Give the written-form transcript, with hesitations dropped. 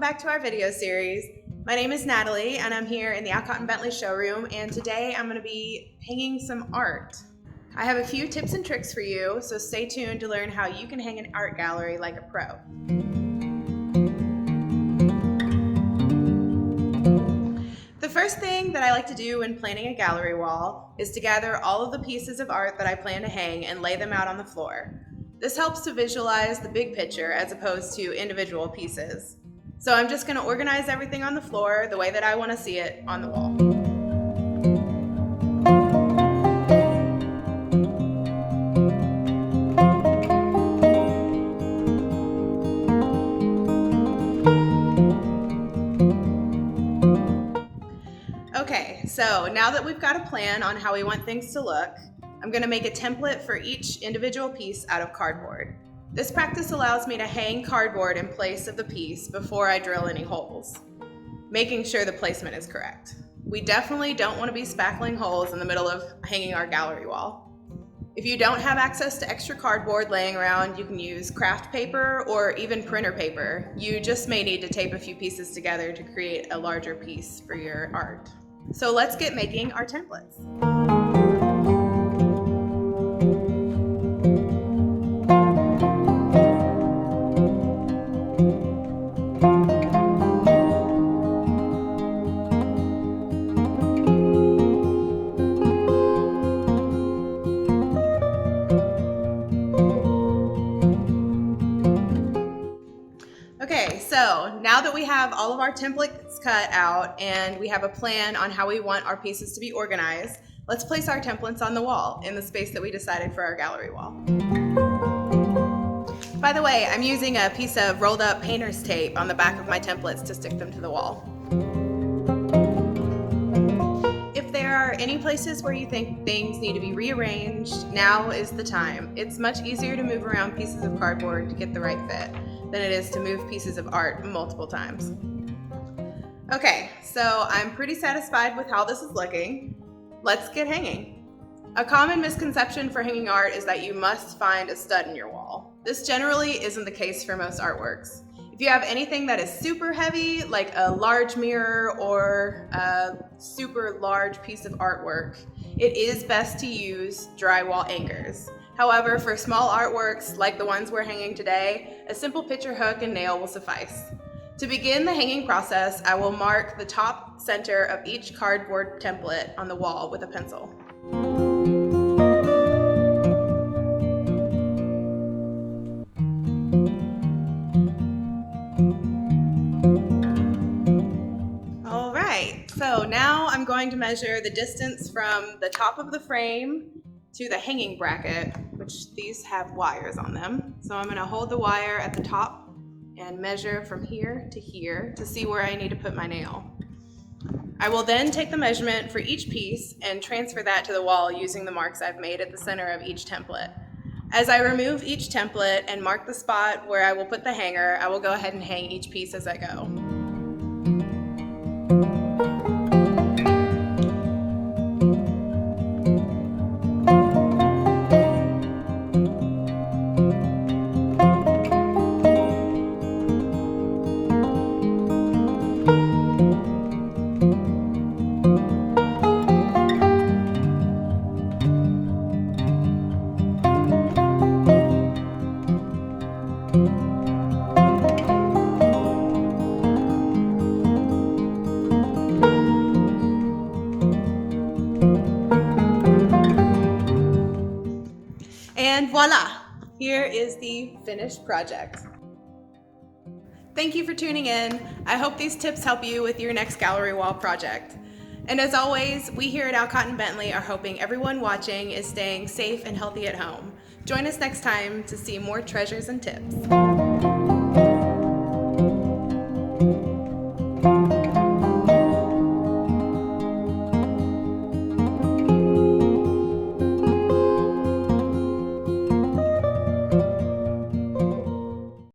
back to our video series. My name is Natalie and I'm here in the Alcott Bentley showroom, and today I'm going to be hanging some art. I have a few tips and tricks for you, so stay tuned to learn how you can hang an art gallery like a pro. The first thing that I like to do when planning a gallery wall is to gather all of the pieces of art that I plan to hang and lay them out on the floor. This helps to visualize the big picture as opposed to individual pieces. So I'm just going to organize everything on the floor the way that I want to see it on the wall. Okay, so now that we've got a plan on how we want things to look, I'm going to make a template for each individual piece out of cardboard. This practice allows me to hang cardboard in place of the piece before I drill any holes, making sure the placement is correct. We definitely don't want to be spackling holes in the middle of hanging our gallery wall. If you don't have access to extra cardboard laying around, you can use craft paper or even printer paper. You just may need to tape a few pieces together to create a larger piece for your art. So let's get making our templates. Okay, so now that we have all of our templates cut out and we have a plan on how we want our pieces to be organized, let's place our templates on the wall in the space that we decided for our gallery wall. By the way, I'm using a piece of rolled up painter's tape on the back of my templates to stick them to the wall. If there are any places where you think things need to be rearranged, now is the time. It's much easier to move around pieces of cardboard to get the right fit than it is to move pieces of art multiple times. Okay, so I'm pretty satisfied with how this is looking. Let's get hanging. A common misconception for hanging art is that you must find a stud in your wall. This generally isn't the case for most artworks. If you have anything that is super heavy, like a large mirror or a super large piece of artwork, it is best to use drywall anchors. However, for small artworks like the ones we're hanging today, a simple picture hook and nail will suffice. To begin the hanging process, I will mark the top center of each cardboard template on the wall with a pencil. All right, so now I'm going to measure the distance from the top of the frame to the hanging bracket, which these have wires on them. So I'm going to hold the wire at the top and measure from here to see where I need to put my nail. I will then take the measurement for each piece and transfer that to the wall using the marks I've made at the center of each template. As I remove each template and mark the spot where I will put the hanger, I will go ahead and hang each piece as I go. And voila, here is the finished project. Thank you for tuning in. I hope these tips help you with your next gallery wall project. And as always, we here at Alcott Bentley are hoping everyone watching is staying safe and healthy at home. Join us next time to see more treasures and tips.